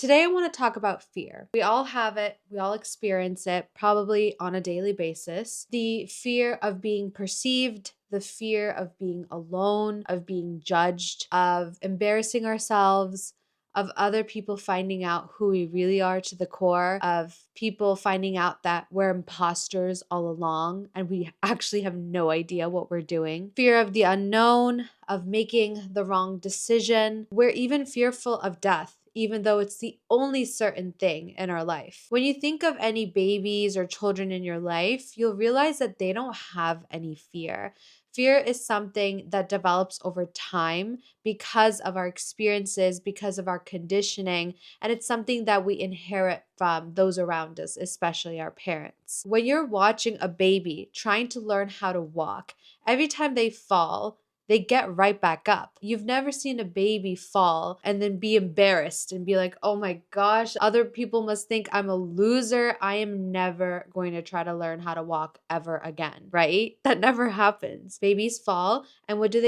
Today, I want to talk about fear. We all have it, we all experience it, probably on a daily basis. The fear of being perceived, the fear of being alone, of being judged, of embarrassing ourselves, of other people finding out who we really are to the core, of people finding out that we're imposters all along and we actually have no idea what we're doing. Fear of the unknown, of making the wrong decision. We're even fearful of death, even though it's the only certain thing in our life. When you think of any babies or children in your life, you'll realize that they don't have any fear. Fear is something that develops over time because of our experiences, because of our conditioning, and it's something that we inherit from those around us, especially our parents. When you're watching a baby trying to learn how to walk, every time they fall, they get right back up. You've never seen a baby fall and then be embarrassed and be like, oh my gosh, other people must think I'm a loser. I am never going to try to learn how to walk ever again, right? That never happens. Babies fall, and what do?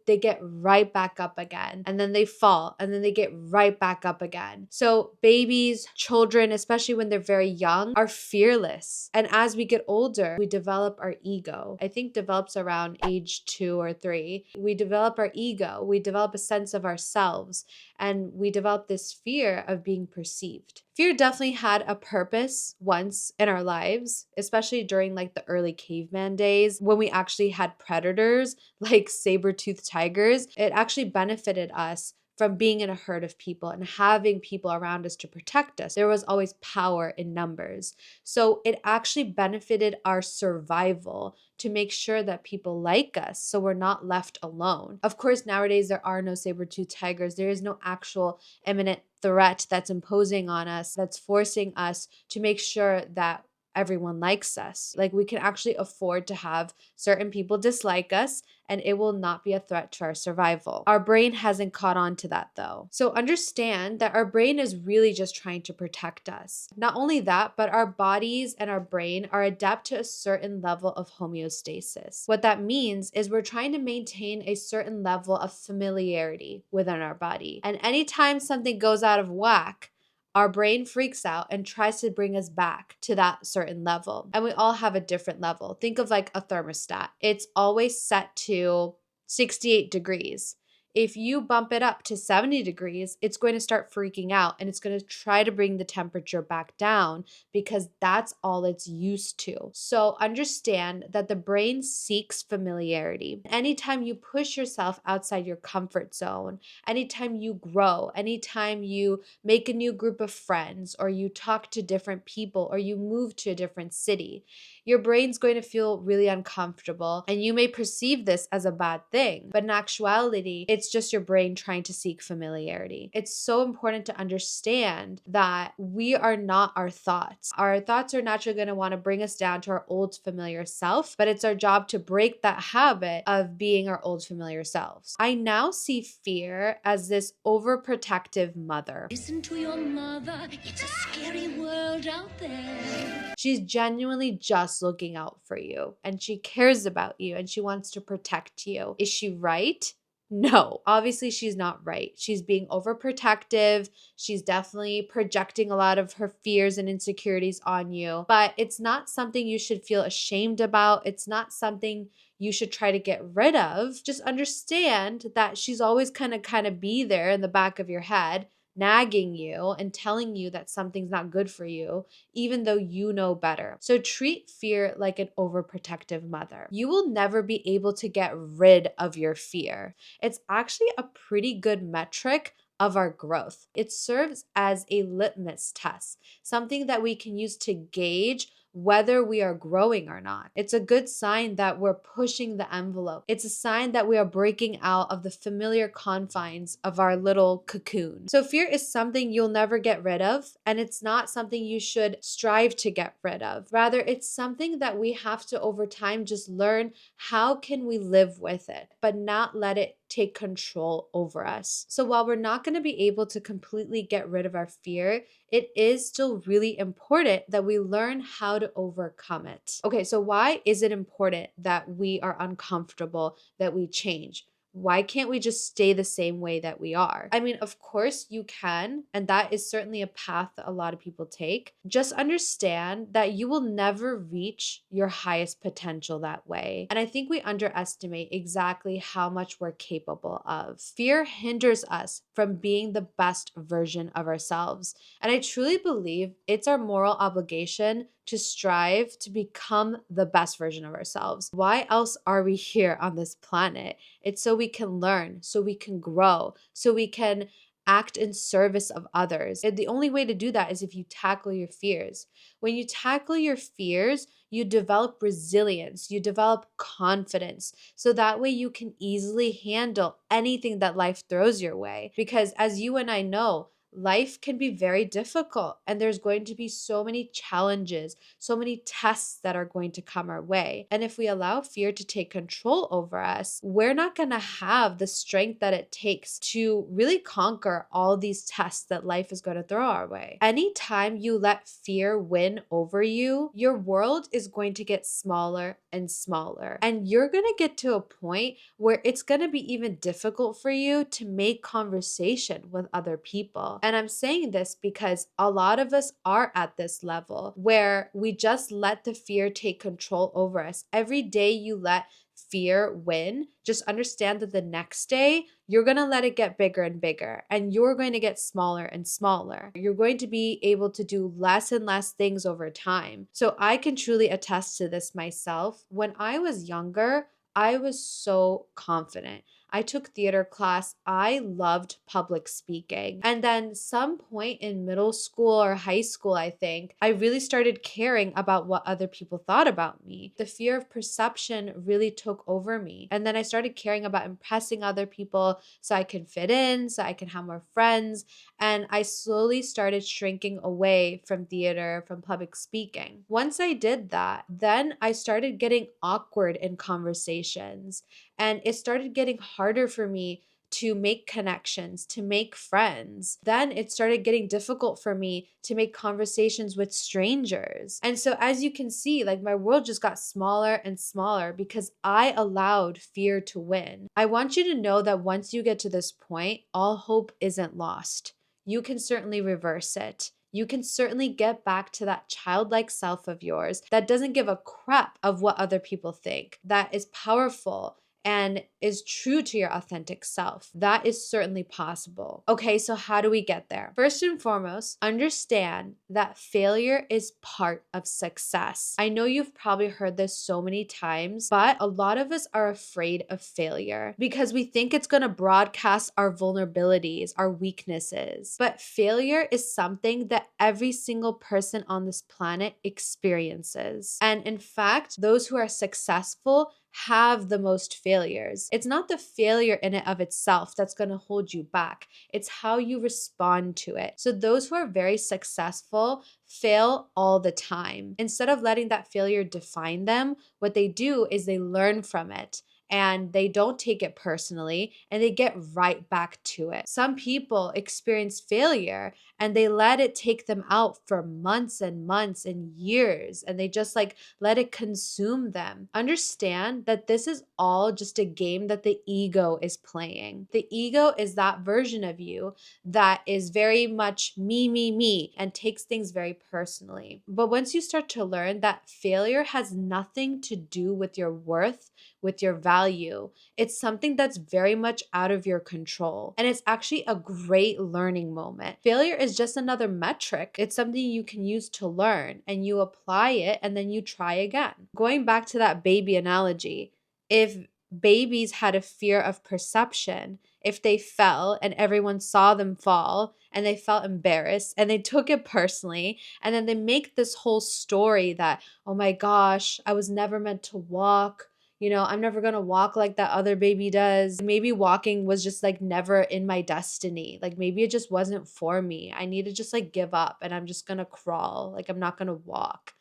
They get right back up again. And then they fall, and then they get right back up again. So babies, children, especially when they're very young, are fearless. And as we get older, we develop our ego. I think develops around age 2 or 3. We develop our ego, we develop a sense of ourselves, and we develop this fear of being perceived. Fear definitely had a purpose once in our lives, especially during like the early caveman days when we actually had predators like saber-toothed tigers. It actually benefited us from being in a herd of people and having people around us to protect us. There was always power in numbers. So it actually benefited our survival to make sure that people like us so we're not left alone. Of course, nowadays there are no saber-toothed tigers. There is no actual imminent threat that's imposing on us, that's forcing us to make sure that everyone likes us. Like, we can actually afford to have certain people dislike us, and it will not be a threat to our survival. Our brain hasn't caught on to that though. So understand that our brain is really just trying to protect us. Not only that, but our bodies and our brain are adapt to a certain level of homeostasis. What that means is we're trying to maintain a certain level of familiarity within our body. And anytime something goes out of whack, our brain freaks out and tries to bring us back to that certain level. And we all have a different level. Think of like a thermostat. It's always set to 68 degrees. If you bump it up to 70 degrees, it's going to start freaking out and it's going to try to bring the temperature back down because that's all it's used to. So understand that the brain seeks familiarity. Anytime you push yourself outside your comfort zone, anytime you grow, anytime you make a new group of friends, or you talk to different people, or you move to a different city, your brain's going to feel really uncomfortable. And you may perceive this as a bad thing, but in actuality, it's just your brain trying to seek familiarity. It's so important to understand that we are not our thoughts. Our thoughts are naturally going to want to bring us down to our old familiar self, but it's our job to break that habit of being our old familiar selves. I now see fear as this overprotective mother. Listen to your mother. It's a scary world out there. She's genuinely just looking out for you, and she cares about you, and she wants to protect you. Is she right? No, obviously she's not right. She's being overprotective. She's definitely projecting a lot of her fears and insecurities on you, but it's not something you should feel ashamed about. It's not something you should try to get rid of. Just understand that she's always kind of be there in the back of your head, nagging you and telling you that something's not good for you, even though you know better. So treat fear like an overprotective mother. You will never be able to get rid of your fear. It's actually a pretty good metric of our growth. It serves as a litmus test, something that we can use to gauge whether we are growing or not. It's a good sign that we're pushing the envelope. It's a sign that we are breaking out of the familiar confines of our little cocoon. So fear is something you'll never get rid of, and it's not something you should strive to get rid of. Rather, it's something that we have to over time just learn how can we live with it, but not let it take control over us. So while we're not going to be able to completely get rid of our fear, it is still really important that we learn how to overcome it. Okay, so why is it important that we are uncomfortable, that we change? Why can't we just stay the same way that we are? I mean, of course you can, and that is certainly a path that a lot of people take. Just understand that you will never reach your highest potential that way. And I think we underestimate exactly how much we're capable of. Fear hinders us from being the best version of ourselves. And I truly believe it's our moral obligation to strive to become the best version of ourselves. Why else are we here on this planet? It's so we can learn, so we can grow, so we can act in service of others. And the only way to do that is if you tackle your fears. When you tackle your fears, you develop resilience, you develop confidence. So that way you can easily handle anything that life throws your way. Because as you and I know, life can be very difficult and there's going to be so many challenges, so many tests that are going to come our way. And if we allow fear to take control over us, we're not going to have the strength that it takes to really conquer all these tests that life is going to throw our way. Anytime you let fear win over you, your world is going to get smaller and smaller. And you're going to get to a point where it's going to be even difficult for you to make conversation with other people. And I'm saying this because a lot of us are at this level where we just let the fear take control over us. Every day you let fear win, just understand that the next day you're going to let it get bigger and bigger, and you're going to get smaller and smaller. You're going to be able to do less and less things over time. So I can truly attest to this myself. When I was younger, I was so confident. I took theater class. I loved public speaking. And then some point in middle school or high school, I think, I really started caring about what other people thought about me. The fear of perception really took over me. And then I started caring about impressing other people so I can fit in, so I can have more friends. And I slowly started shrinking away from theater, from public speaking. Once I did that, then I started getting awkward in conversations. And it started getting harder for me to make connections, to make friends. Then it started getting difficult for me to make conversations with strangers. And so, as you can see, like my world just got smaller and smaller because I allowed fear to win. I want you to know that once you get to this point, all hope isn't lost. You can certainly reverse it. You can certainly get back to that childlike self of yours that doesn't give a crap of what other people think, that is powerful and is true to your authentic self. That is certainly possible. Okay, so how do we get there? First and foremost, understand that failure is part of success. I know you've probably heard this so many times, but a lot of us are afraid of failure because we think it's going to broadcast our vulnerabilities, our weaknesses. But failure is something that every single person on this planet experiences. And in fact, those who are successful have the most failures. It's not the failure in and of itself that's going to hold you back. It's how you respond to it. So those who are very successful fail all the time. Instead of letting that failure define them, what they do is they learn from it. And they don't take it personally and they get right back to it. Some people experience failure and they let it take them out for months and months and years, and they just like let it consume them. Understand that this is all just a game that the ego is playing. The ego is that version of you that is very much me, and takes things very personally. But once you start to learn that failure has nothing to do with your worth, with your value, it's something that's very much out of your control. And it's actually a great learning moment. Failure is just another metric. It's something you can use to learn, and you apply it and then you try again. Going back to that baby analogy, if babies had a fear of perception, if they fell and everyone saw them fall and they felt embarrassed and they took it personally, and then they make this whole story that, oh my gosh, I was never meant to walk. I'm never going to walk like that other baby does. Maybe walking was just like never in my destiny. Like maybe it just wasn't for me. I need to just like give up and I'm just going to crawl. Like I'm not going to walk.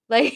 Like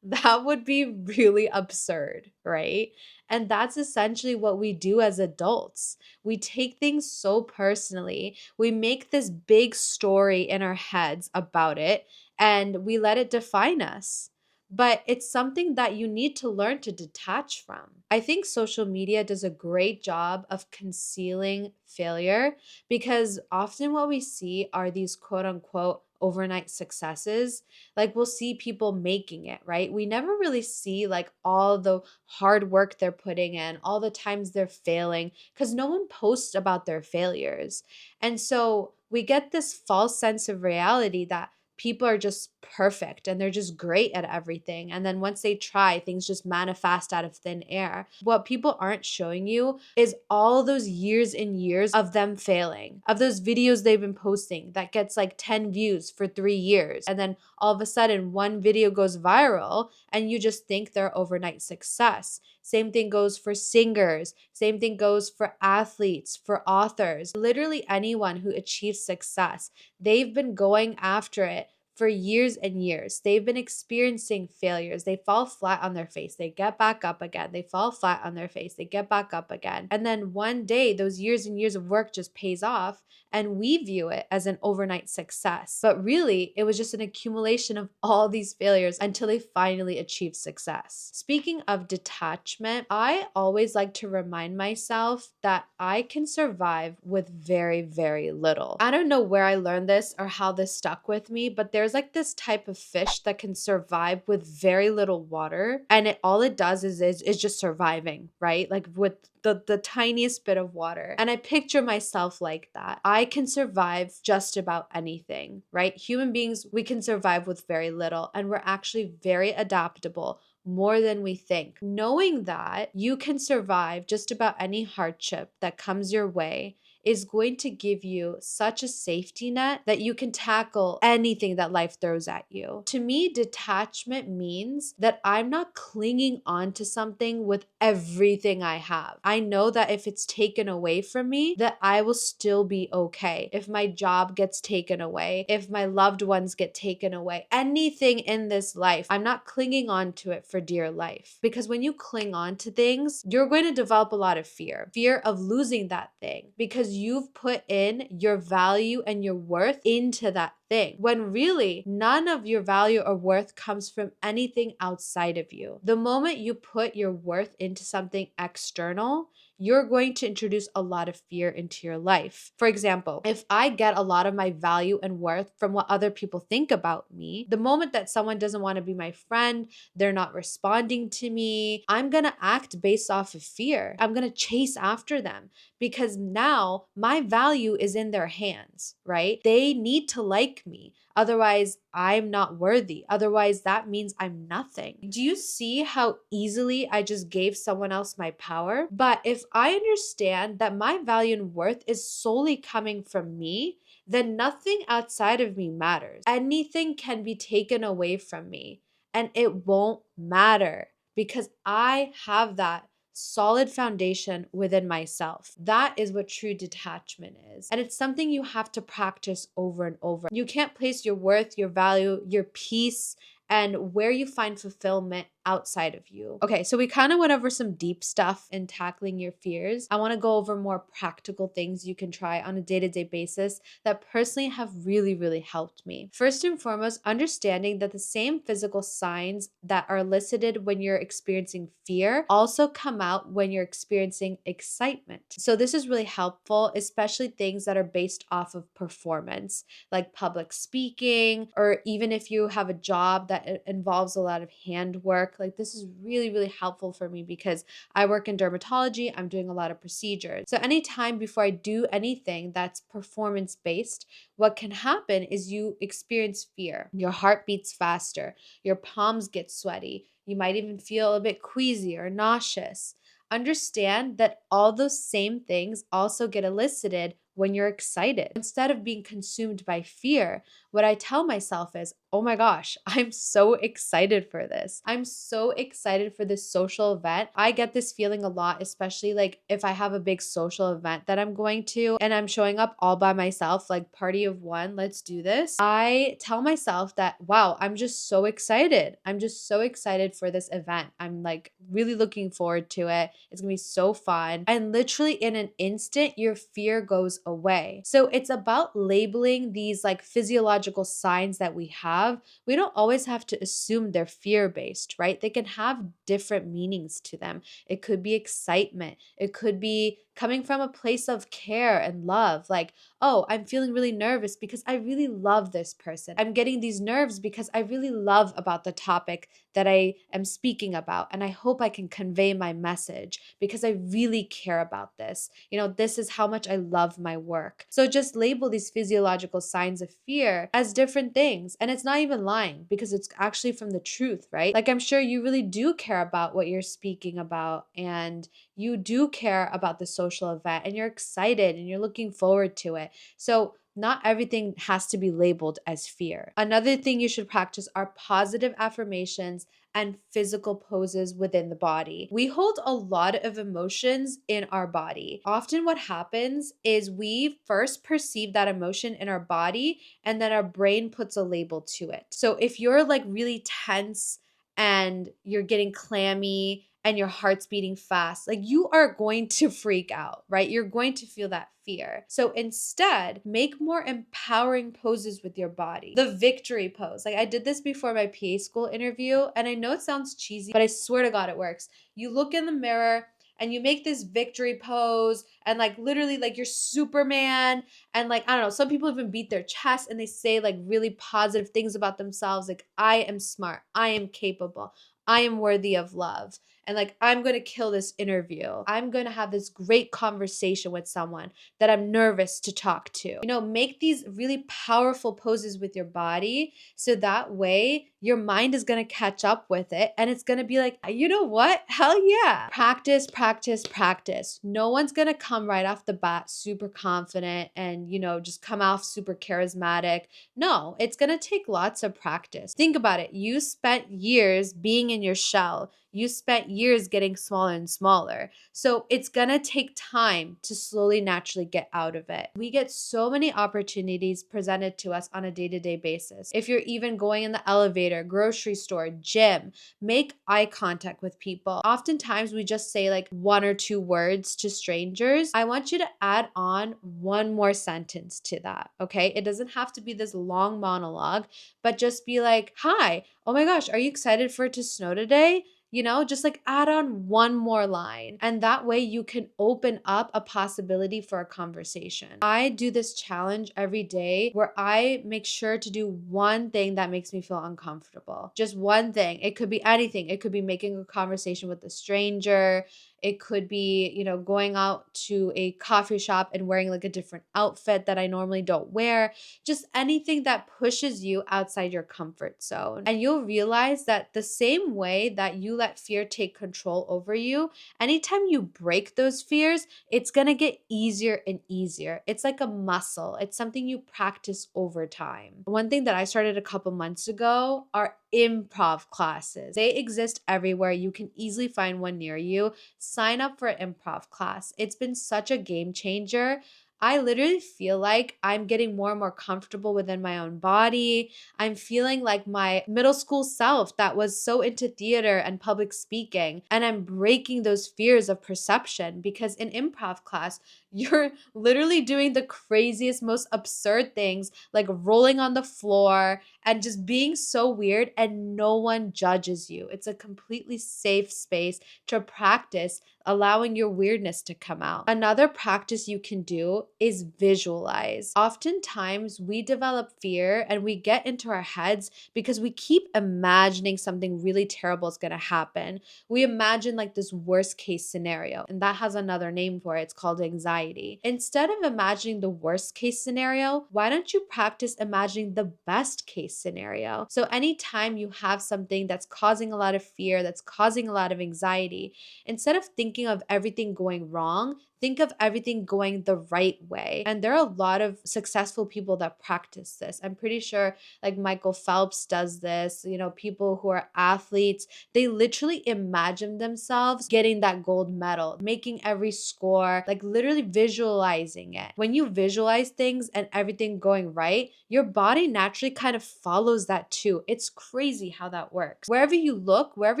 that would be really absurd, right? And that's essentially what we do as adults. We take things so personally. We make this big story in our heads about it and we let it define us. but it's something that you need to learn to detach from. I think social media does a great job of concealing failure because often what we see are these quote unquote overnight successes. Like we'll see people making it, right? We never really see like all the hard work they're putting in, all the times they're failing, because no one posts about their failures. And so we get this false sense of reality that people are just perfect and they're just great at everything. And then once they try, things just manifest out of thin air. What people aren't showing you is all those years and years of them failing, of those videos they've been posting that gets like 10 views for 3 years. And then all of a sudden, one video goes viral and you just think they're overnight success. Same thing goes for singers. Same thing goes for athletes, for authors, literally anyone who achieves success. They've been going after it for years and years. They've been experiencing failures. They fall flat on their face. They get back up again. They fall flat on their face. They get back up again. And then one day, those years and years of work just pays off, and we view it as an overnight success. But really, it was just an accumulation of all these failures until they finally achieved success. Speaking of detachment, I always like to remind myself that I can survive with very, very little. I don't know where I learned this or how this stuck with me, but there's like this type of fish that can survive with very little water, and all it does is just surviving, right? Like with the tiniest bit of water. And I picture myself like that. I can survive just about anything, right? Human beings, we can survive with very little, and we're actually very adaptable, more than we think. Knowing that you can survive just about any hardship that comes your way is going to give you such a safety net that you can tackle anything that life throws at you. To me, detachment means that I'm not clinging on to something with everything I have. I know that if it's taken away from me, that I will still be okay. If my job gets taken away, if my loved ones get taken away, anything in this life, I'm not clinging on to it for dear life. Because when you cling on to things, you're going to develop a lot of fear of losing that thing, because you've put in your value and your worth into that thing, when really none of your value or worth comes from anything outside of you. The moment you put your worth into something external, you're going to introduce a lot of fear into your life. For example, if I get a lot of my value and worth from what other people think about me, the moment that someone doesn't want to be my friend, they're not responding to me, I'm going to act based off of fear. I'm going to chase after them because now my value is in their hands, right? They need to like me. Otherwise, I'm not worthy. Otherwise, that means I'm nothing. Do you see how easily I just gave someone else my power? But if I understand that my value and worth is solely coming from me, then nothing outside of me matters. Anything can be taken away from me, and it won't matter because I have that solid foundation within myself. That is what true detachment is. And it's something you have to practice over and over. You can't place your worth, your value, your peace, and where you find fulfillment outside of you. Okay, so we kind of went over some deep stuff in tackling your fears. I want to go over more practical things you can try on a day-to-day basis that personally have really, really helped me. First and foremost, understanding that the same physical signs that are elicited when you're experiencing fear also come out when you're experiencing excitement. So this is really helpful, especially things that are based off of performance, like public speaking, or even if you have a job that involves a lot of handwork. Like this is really, really helpful for me because I work in dermatology. I'm doing a lot of procedures. So anytime before I do anything that's performance based, what can happen is you experience fear. Your heart beats faster. Your palms get sweaty. You might even feel a bit queasy or nauseous. Understand that all those same things also get elicited when you're excited. Instead of being consumed by fear, what I tell myself is, oh my gosh, I'm so excited for this. I'm so excited for this social event. I get this feeling a lot, especially like if I have a big social event that I'm going to and I'm showing up all by myself, like party of one, let's do this. I tell myself that, wow, I'm just so excited. I'm just so excited for this event. I'm like really looking forward to it. It's gonna be so fun. And literally in an instant, your fear goes away. So it's about labeling these like physiological signs that we have. We don't always have to assume they're fear-based, right? They can have different meanings to them. It could be excitement. It could be coming from a place of care and love. Like, oh, I'm feeling really nervous because I really love this person. I'm getting these nerves because I really love about the topic that I am speaking about. And I hope I can convey my message because I really care about this. This is how much I love my work. So just label these physiological signs of fear as different things. And it's not even lying because it's actually from the truth, right? Like, I'm sure you really do care about what you're speaking about, and you do care about the social event, and you're excited and you're looking forward to it. So not everything has to be labeled as fear. Another thing you should practice are positive affirmations and physical poses within the body. We hold a lot of emotions in our body. Often what happens is we first perceive that emotion in our body, and then our brain puts a label to it. So if you're like really tense and you're getting clammy and your heart's beating fast, like, you are going to freak out, right? You're going to feel that fear. So instead, make more empowering poses with your body. The victory pose. Like, I did this before my PA school interview, and I know it sounds cheesy, but I swear to God it works. You look in the mirror and you make this victory pose, and like literally like you're Superman, and like, I don't know, some people even beat their chest and they say like really positive things about themselves, like, I am smart, I am capable, I am worthy of love. And like, I'm going to kill this interview. I'm going to have this great conversation with someone that I'm nervous to talk to. Make these really powerful poses with your body, so that way your mind is going to catch up with it, and it's going to be like, you know what? Hell yeah. Practice, practice, practice. No one's going to come right off the bat super confident and, just come off super charismatic. No, it's going to take lots of practice. Think about it. You spent years being in your shell. You spent years getting smaller and smaller. So it's gonna take time to slowly, naturally get out of it. We get so many opportunities presented to us on a day-to-day basis. If you're even going in the elevator, grocery store, gym, make eye contact with people. Oftentimes we just say like one or two words to strangers. I want you to add on one more sentence to that, okay? It doesn't have to be this long monologue, but just be like, hi, oh my gosh, are you excited for it to snow today? Just like add on one more line. And that way you can open up a possibility for a conversation. I do this challenge every day where I make sure to do one thing that makes me feel uncomfortable. Just one thing. It could be anything. It could be making a conversation with a stranger. It could be, going out to a coffee shop and wearing like a different outfit that I normally don't wear. Just anything that pushes you outside your comfort zone. And you'll realize that the same way that you let fear take control over you, anytime you break those fears, it's going to get easier and easier. It's like a muscle. It's something you practice over time. One thing that I started a couple months ago are improv classes. They exist everywhere. You can easily find one near you. Sign up for an improv class. It's been such a game changer. I literally feel like I'm getting more and more comfortable within my own body. I'm feeling like my middle school self that was so into theater and public speaking. And I'm breaking those fears of perception, because in improv class, you're literally doing the craziest, most absurd things, like rolling on the floor and just being so weird, and no one judges you. It's a completely safe space to practice allowing your weirdness to come out. Another practice you can do is visualize. Oftentimes, we develop fear and we get into our heads because we keep imagining something really terrible is going to happen. We imagine like this worst case scenario, and that has another name for it. It's called anxiety. Instead of imagining the worst case scenario, why don't you practice imagining the best case scenario? So anytime you have something that's causing a lot of fear, that's causing a lot of anxiety, instead of thinking of everything going wrong, think of everything going the right way. And there are a lot of successful people that practice this. I'm pretty sure like Michael Phelps does this, people who are athletes, they literally imagine themselves getting that gold medal, making every score, like literally visualizing it. When you visualize things and everything going right, your body naturally kind of follows that too. It's crazy how that works. Wherever you look, wherever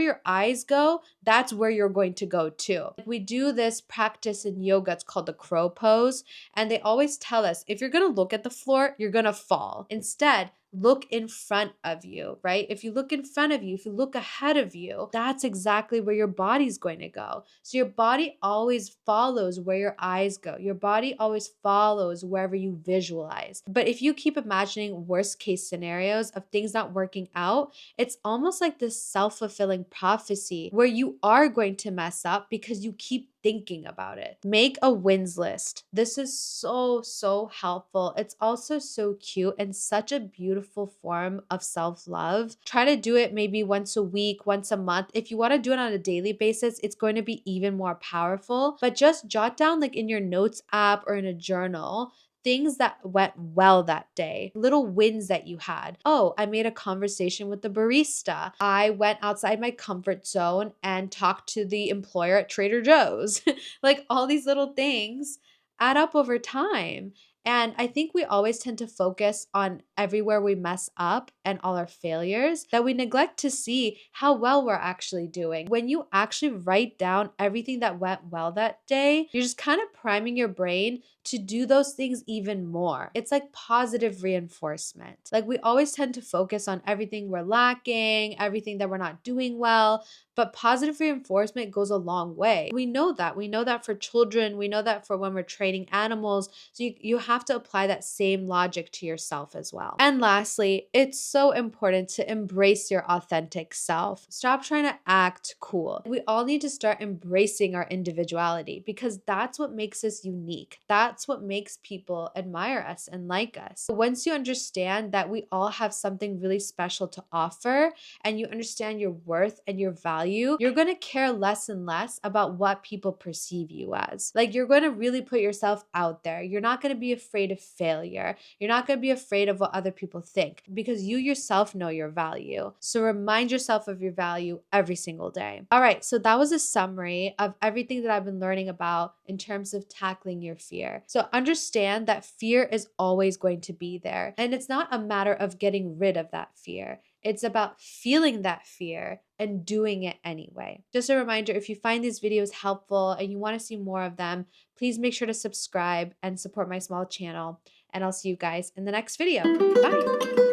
your eyes go, that's where you're going to go too. We do this practice in yoga, it's called the crow pose. And they always tell us if you're going to look at the floor, you're going to fall. Instead, look in front of you, right? If you look in front of you, if you look ahead of you, that's exactly where your body's going to go. So your body always follows where your eyes go. Your body always follows wherever you visualize. But if you keep imagining worst case scenarios of things not working out, it's almost like this self-fulfilling prophecy where you are going to mess up because you keep thinking about it. Make a wins list. This is so helpful. It's also so cute and such a beautiful form of self-love. Try to do it maybe once a week, once a month. If you want to do it on a daily basis, it's going to be even more powerful. But just jot down like in your notes app or in a journal things that went well that day, little wins that you had. Oh, I made a conversation with the barista. I went outside my comfort zone and talked to the employer at Trader Joe's. Like all these little things add up over time. And I think we always tend to focus on everywhere we mess up and all our failures that we neglect to see how well we're actually doing. When you actually write down everything that went well that day, you're just kind of priming your brain to do those things even more. It's like positive reinforcement. Like we always tend to focus on everything we're lacking, everything that we're not doing well, but positive reinforcement goes a long way. We know that. We know that for children. We know that for when we're training animals. So you have to apply that same logic to yourself as well. And lastly, it's so important to embrace your authentic self. Stop trying to act cool. We all need to start embracing our individuality because that's what makes us unique. That's what makes people admire us and like us. Once you understand that we all have something really special to offer and you understand your worth and your value, you're going to care less and less about what people perceive you as. Like you're going to really put yourself out there. You're not going to be afraid of failure. You're not going to be afraid of what other people think because you yourself know your value. So remind yourself of your value every single day. All right, so that was a summary of everything that I've been learning about in terms of tackling your fear. So understand that fear is always going to be there. And it's not a matter of getting rid of that fear. It's about feeling that fear and doing it anyway. Just a reminder, if you find these videos helpful and you want to see more of them, please make sure to subscribe and support my small channel. And I'll see you guys in the next video. Bye.